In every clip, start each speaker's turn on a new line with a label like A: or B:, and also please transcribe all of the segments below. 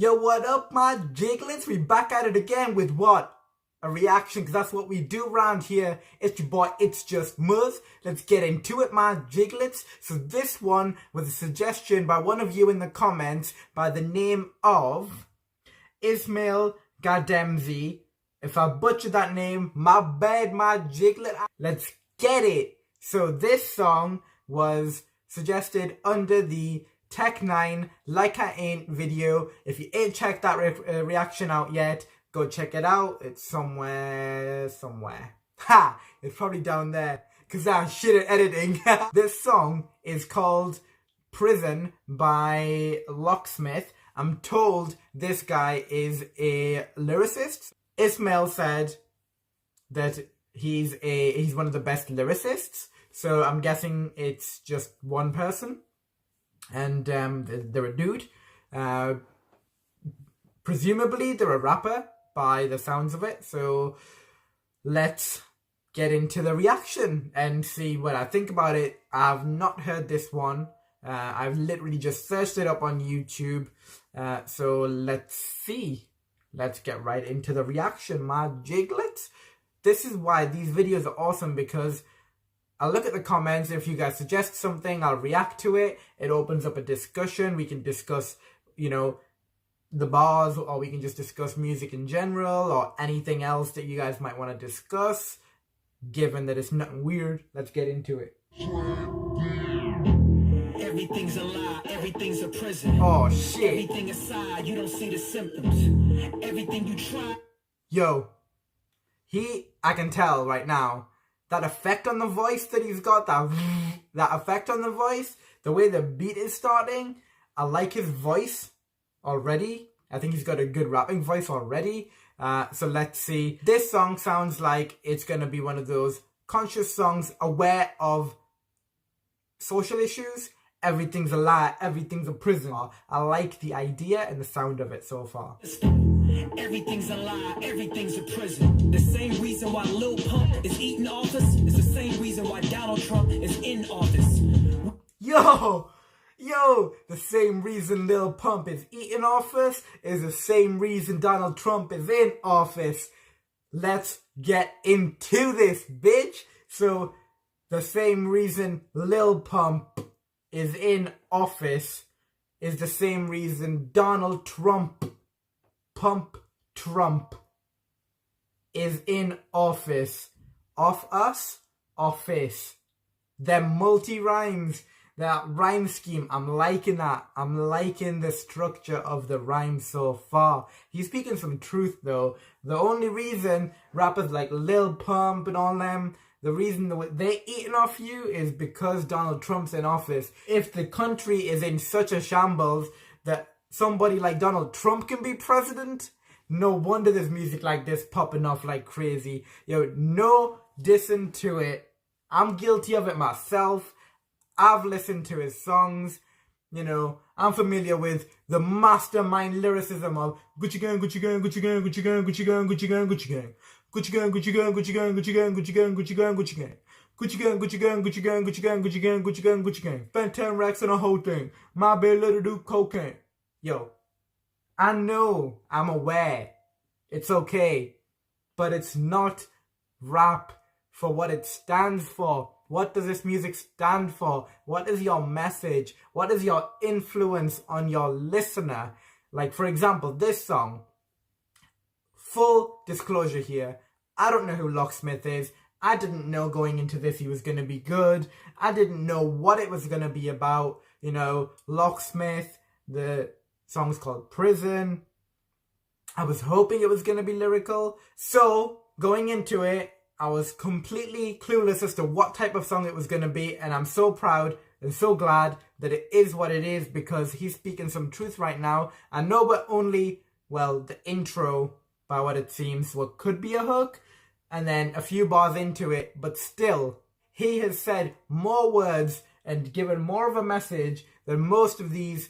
A: Yo, what up, my jiglets? We back at it again with what? A reaction, because that's what we do around here. It's your boy, It's Just Muzz. Let's get into it, my jiglets. So this one was a suggestion by one of you in the comments by the name of Ismail Gademzi. If I butchered that name, my bad, my jiglet. Let's get it. So this song was suggested under the Tech 9 Like I Ain't video. If you ain't checked that reaction out yet, go check it out. It's somewhere. Ha! It's probably down there, because I'm shit at editing. This song is called Prison by Locksmith. I'm told this guy is a lyricist. Ismail said that he's one of the best lyricists. So I'm guessing it's just one person. And they're a dude. Presumably they're a rapper by the sounds of it. So let's get into the reaction and see what I think about it. I've not heard this one. I've literally just searched it up on YouTube. So let's see. Let's get right into the reaction, my jiglets. This is why these videos are awesome, because I'll look at the comments. If you guys suggest something, I'll react to it. It opens up a discussion. We can discuss, the bars, or we can just discuss music in general, or anything else that you guys might want to discuss. Given that it's nothing weird, let's get into it.
B: Everything's a lie, everything's a prison.
A: Oh shit.
B: Everything aside, you don't see the symptoms. Everything you try.
A: Yo, I can tell right now, that effect on the voice that he's got, that effect on the voice, the way the beat is starting, I like his voice already. I think he's got a good rapping voice already. So let's see. This song sounds like it's going to be one of those conscious songs aware of social issues. Everything's a lie, everything's a prison. I like the idea and the sound of it so far.
B: Everything's a lie, everything's a prison. The same reason why Lil Pump is eating office is the same reason why Donald Trump is in office.
A: Yo, the same reason Lil Pump is eating office is the same reason Donald Trump is in office. Let's get into this, bitch. So, the same reason Lil Pump is in office is the same reason Donald Trump is in office. Off us, office. Them multi-rhymes, that rhyme scheme, I'm liking that. I'm liking the structure of the rhyme so far. He's speaking some truth though. The only reason rappers like Lil Pump and all them, the reason they're eating off you is because Donald Trump's in office. If the country is in such a shambles that somebody like Donald Trump can be president, no wonder there's music like this popping off like crazy. Yo, no dissing to it. I'm guilty of it myself. I've listened to his songs. I'm familiar with the mastermind lyricism of Gucci gang, Gucci gang, Gucci gang, Gucci gang, Gucci gang, Gucci gang, Gucci gang. Gucci gang, Gucci gang, Gucci gang, Gucci gang, Gucci gang, Gucci gang, Gucci gang. Gucci gang, Gucci gang, Gucci gang, Gucci gang, Gucci gang, Gucci gang, Gucci gang. Spent 10 racks on a whole thing. My bad little do cocaine. Yo, I know, I'm aware. It's okay. But it's not rap for what it stands for. What does this music stand for? What is your message? What is your influence on your listener? Like, for example, this song. Full disclosure here. I don't know who Locksmith is. I didn't know going into this he was going to be good. I didn't know what it was going to be about. Locksmith, the song's called Prison. I was hoping it was going to be lyrical. So, going into it, I was completely clueless as to what type of song it was going to be. And I'm so proud and so glad that it is what it is, because he's speaking some truth right now. I know but only, the intro, by what it seems, what could be a hook, and then a few bars into it, but still, he has said more words and given more of a message than most of these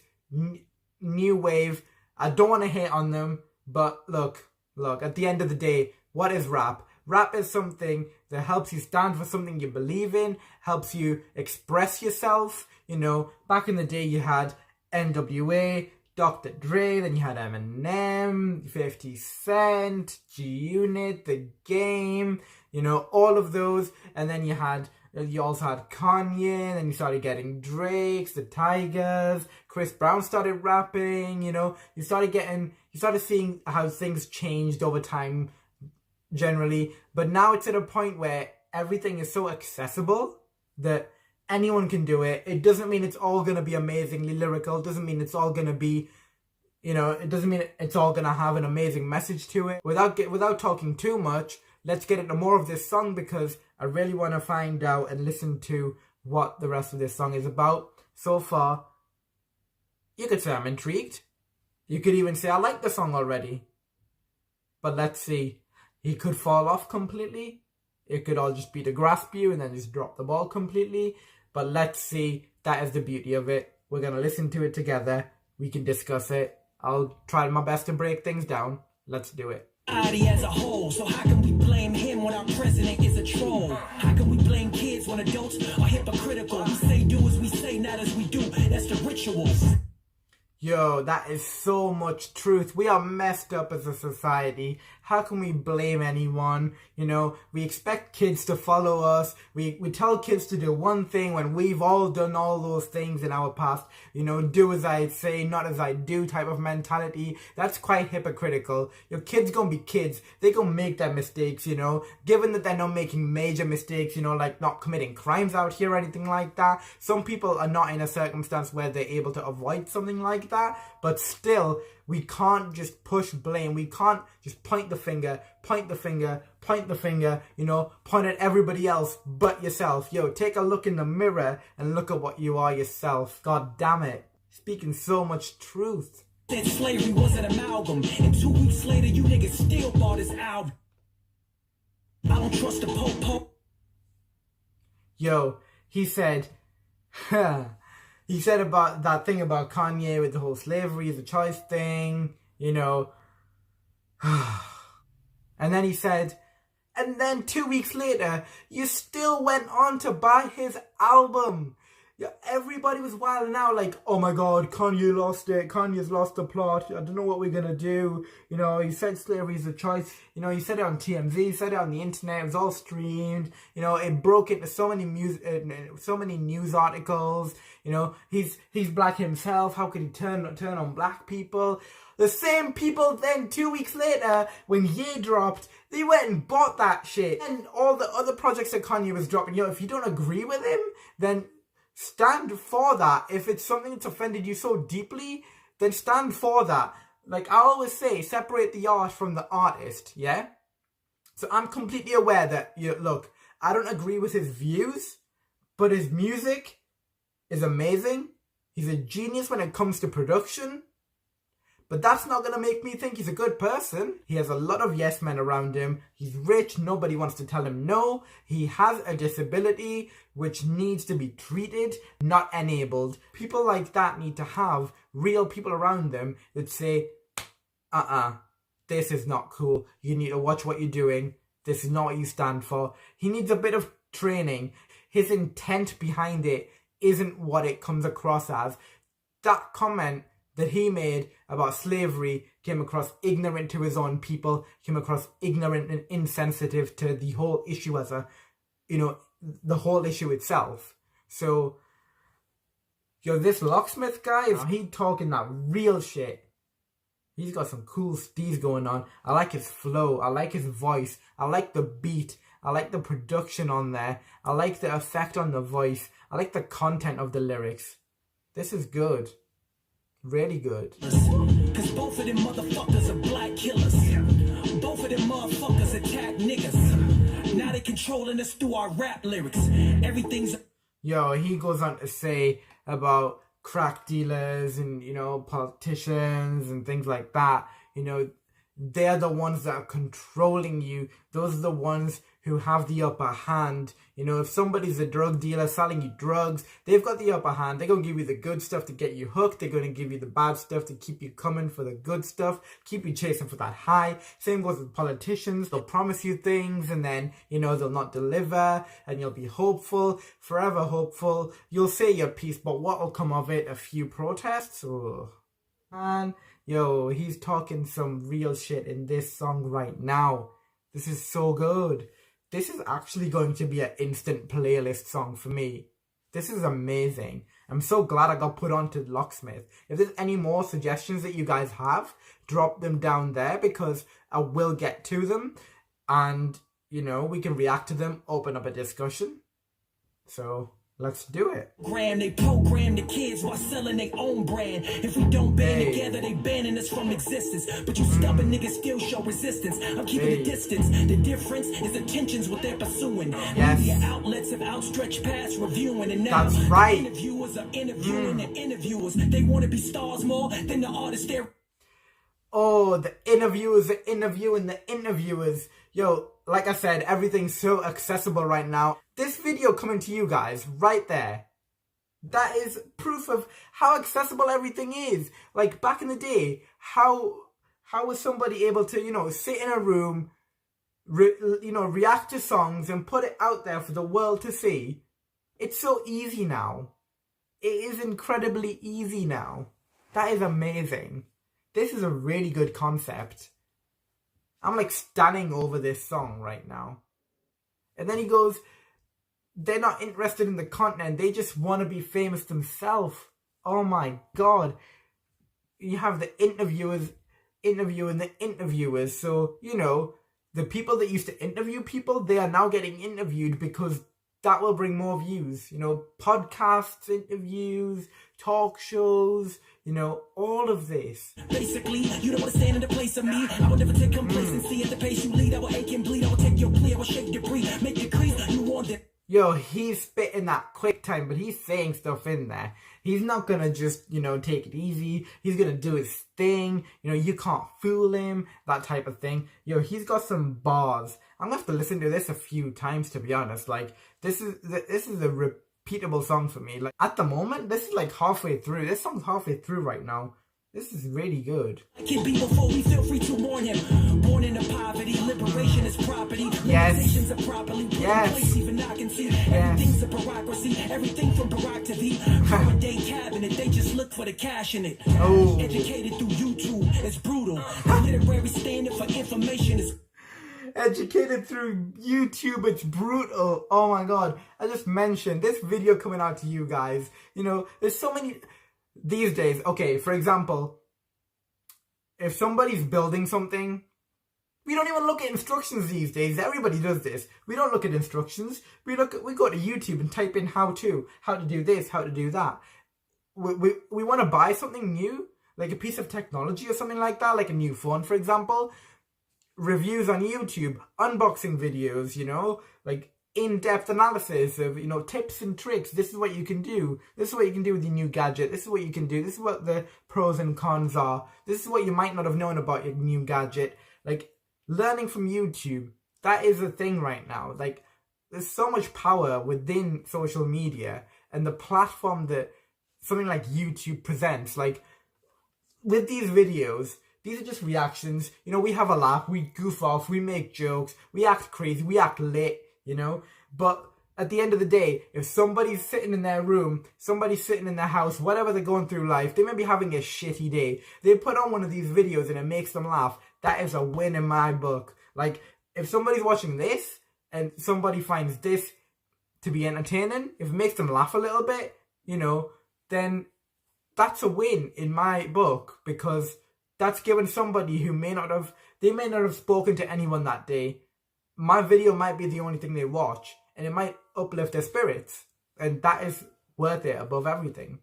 A: new wave. I don't want to hate on them, but look, at the end of the day, what is rap? Rap is something that helps you stand for something you believe in, helps you express yourself. Back in the day you had NWA, Dr. Dre, then you had Eminem, 50 Cent, G-Unit, The Game, you know, all of those. And then you also had Kanye, and then you started getting Drakes, the Tigers, Chris Brown started rapping, you know, you started seeing how things changed over time generally. But now it's at a point where everything is so accessible that anyone can do it. It doesn't mean it's all going to be amazingly lyrical. It doesn't mean it's all going to be, you know, it doesn't mean it's all going to have an amazing message to it. Without talking too much, let's get into more of this song, because I really want to find out and listen to what the rest of this song is about. So far, you could say I'm intrigued. You could even say I like the song already. But let's see. He could fall off completely. It could all just be to grasp you and then just drop the ball completely. But let's see. That is the beauty of it. We're going to listen to it together. We can discuss it. I'll try my best to break things down. Let's do it.
B: As a whole, so how can we blame him when our president is a troll? How can we blame kids when adults are hypocritical? We say do as we say, not as we do. That's the rituals.
A: Yo, that is so much truth. We are messed up as a society. How can we blame anyone? You know, we expect kids to follow us. We tell kids to do one thing when we've all done all those things in our past. You know, do as I say, not as I do type of mentality. That's quite hypocritical. Your kids gonna be kids. They gonna make their mistakes, you know. Given that they're not making major mistakes, you know, like not committing crimes out here or anything like that. Some people are not in a circumstance where they're able to avoid something like that. But still, we can't just push blame. We can't just point the finger, you know, point at everybody else but yourself. Yo, take a look in the mirror and look at what you are yourself. God damn it. Speaking so much truth.
B: That slavery was an amalgam, and 2 weeks later, you niggas still bought his album. I don't trust the Pope.
A: Yo, he said, he said about that thing about Kanye with the whole slavery is a choice thing, you know. And then he said, and then 2 weeks later, you still went on to buy his album. Yeah, everybody was wilding out like, oh my god, Kanye lost it. Kanye's lost the plot. I don't know what we're going to do. You know, he said slavery is a choice. You know, he said it on TMZ. He said it on the internet. It was all streamed. You know, it broke into so many news articles. You know, he's black himself. How could he turn on black people? The same people then 2 weeks later, when Ye dropped, they went and bought that shit. And all the other projects that Kanye was dropping, you know, if you don't agree with him, then stand for that. If it's something that's offended you so deeply, then stand for that. Like I always say, separate the art from the artist, yeah? So I'm completely aware that, look, I don't agree with his views, but his music is amazing. He's a genius when it comes to production. But that's not going to make me think he's a good person. He has a lot of yes men around him. He's rich. Nobody wants to tell him no. He has a disability which needs to be treated, not enabled. People like that need to have real people around them that say, this is not cool. You need to watch what you're doing. This is not what you stand for. He needs a bit of training. His intent behind it isn't what it comes across as. That comment that he made about slavery came across ignorant to his own people, came across ignorant and insensitive to the whole issue as the whole issue itself. So, this Locksmith guy, he talking that real shit. He's got some cool steez going on. I like his flow. I like his voice. I like the beat. I like the production on there. I like the effect on the voice. I like the content of the lyrics. This is good. Really good.
B: Cause both of them motherfuckers are black killers. Both of them motherfuckers attack niggas. Now they controlling us through our rap lyrics. Everything's...
A: Yo, he goes on to say about crack dealers and, politicians and things like that. They're the ones that are controlling you. Those are the ones who have the upper hand. If somebody's a drug dealer selling you drugs, they've got the upper hand. They're going to give you the good stuff to get you hooked. They're going to give you the bad stuff to keep you coming for the good stuff, keep you chasing for that high. Same goes with politicians. They'll promise you things and then, they'll not deliver, and you'll be hopeful, forever hopeful. You'll say your piece, but what will come of it? A few protests? Oh, And yo, he's talking some real shit in this song right now. This is so good. This is actually going to be an instant playlist song for me. This is amazing. I'm so glad I got put onto Locksmith. If there's any more suggestions that you guys have, drop them down there because I will get to them. And, you know, we can react to them, open up a discussion. So let's do it.
B: They program the kids while selling their own brand. If we don't band together, they banning us from existence. But you stubborn niggas still show resistance. I'm keeping the distance. The difference is the tensions what they're pursuing.
A: Yes.
B: Media outlets have outstretched past reviewing, and now
A: that's right.
B: Interviewers are interviewing the interviewers. They want to be stars more than the artists they're.
A: Oh, the interviewers are interviewing the interviewers. Yo, like I said, everything's so accessible right now. This video coming to you guys right there, that is proof of how accessible everything is. Like back in the day, how was somebody able to, you know, sit in a room, react to songs and put it out there for the world to see? It's so easy now. It is incredibly easy now. That is amazing. This is a really good concept. I'm like standing over this song right now. And then he goes, they're not interested in the content. They just want to be famous themselves. Oh my God. You have the interviewers interviewing the interviewers. So, you know, the people that used to interview people, they are now getting interviewed because that will bring more views. You know, podcasts, interviews, talk shows, you know, all of this.
B: Basically, you don't want to stand in the place of me. I will never take complacency at the pace you lead. I will ache and bleed. I will take your plea. I will shake debris. Make you crease. You want it.
A: Yo, he's spitting that quick time, but he's saying stuff in there. He's not gonna just, you know, take it easy. He's gonna do his thing. You know, you can't fool him. That type of thing. Yo, he's got some bars. I'm gonna have to listen to this a few times, to be honest. Like, this is a repeatable song for me. Like, at the moment, this is like halfway through. This song's halfway through right now. This is really good.
B: Can be before we feel free to warn him. Born into poverty, liberation is property. Limitations are properly put in place. Even I can see everything's a bureaucracy. Everything from Barack to the from a day cabinet. They just look for the cash in it.
A: Oh.
B: Educated through YouTube, it's brutal. The literary standard for information is.
A: Educated through YouTube, it's brutal. Oh my God. I just mentioned this video coming out to you guys. You know, there's so many these days. Okay, for example, if somebody's building something, we don't even look at instructions these days. Everybody does this. We don't look at instructions. We go to YouTube and type in how to do this, how to do that. We want to buy something new, like a piece of technology or something like that, like a new phone, for example. Reviews on YouTube, unboxing videos, you know, like in-depth analysis of, you know, tips and tricks. This is what you can do. This is what you can do with your new gadget. This is what you can do. This is what the pros and cons are. This is what you might not have known about your new gadget. Like, learning from YouTube, that is a thing right now. Like, there's so much power within social media and the platform that something like YouTube presents. Like, with these videos, these are just reactions. You know, we have a laugh, we goof off, we make jokes, we act crazy, we act lit, you know. But at the end of the day, if somebody's sitting in their room, somebody's sitting in their house, whatever they're going through life, they may be having a shitty day. They put on one of these videos and it makes them laugh. That is a win in my book. Like, if somebody's watching this and somebody finds this to be entertaining, if it makes them laugh a little bit, you know, then that's a win in my book, because that's given somebody who may not have spoken to anyone that day. My video might be the only thing they watch, and it might uplift their spirits, and that is worth it above everything.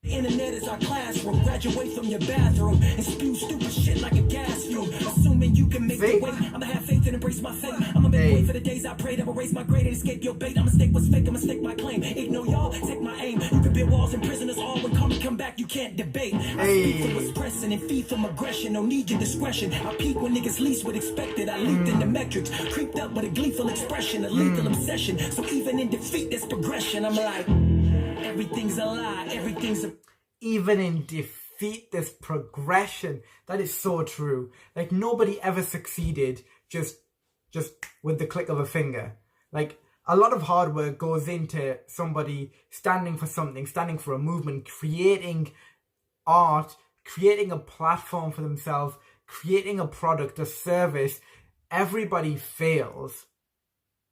B: Internet is our classroom. Graduate from your bathroom and spew stupid shit like a gas fuel. Assuming you can make the weight. I'ma have faith and embrace my fate. I'ma make way for the days I prayed. I'ma raise my grade and escape your bait. I'ma stake what's fake. I'ma stake my claim. Ignore y'all, take my aim. You can build walls and prisoners all when come back. You can't debate. I speak from what's pressing and feed from aggression. No need your discretion. I peak when niggas least would expect it. I leaped in the metrics, creeped up with a gleeful expression, a lethal obsession. So even in defeat, there's progression. I'm like, everything's a lie. Everything's a...
A: Even in defeat, there's progression. That is so true. Like, nobody ever succeeded just with the click of a finger. Like, a lot of hard work goes into somebody standing for something, standing for a movement, creating art, creating a platform for themselves, creating a product, a service. Everybody fails.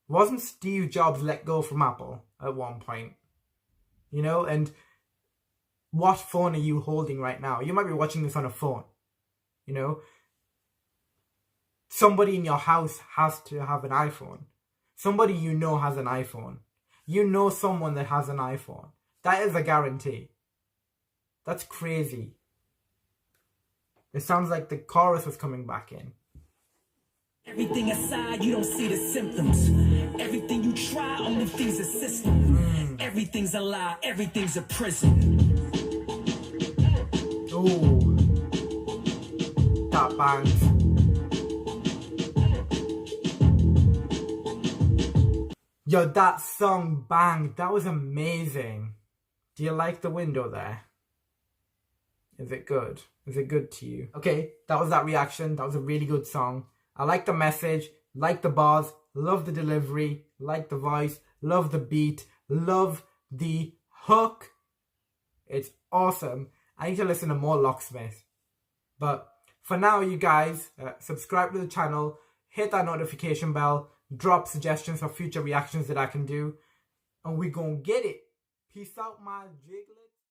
A: Wasn't Steve Jobs let go from Apple at one point? You know, and what phone are you holding right now? You might be watching this on a phone, you know. Somebody in your house has to have an iPhone. Somebody you know has an iPhone. You know someone that has an iPhone. That is a guarantee. That's crazy. It sounds like the chorus was coming back in.
B: Everything aside, you don't see the symptoms. Everything you try only feeds the system. Everything's a lie, everything's a prison.
A: Ooh. That bangs. Yo, that song banged. That was amazing. Do you like the window there? Is it good? Is it good to you? Okay, that was that reaction. That was a really good song. I like the message, like the bars, love the delivery, like the voice, love the beat, love the hook. It's awesome. I need to listen to more Locksmith. But for now, you guys, subscribe to the channel, hit that notification bell, drop suggestions for future reactions that I can do, and we gonna get it. Peace out, my jiggler.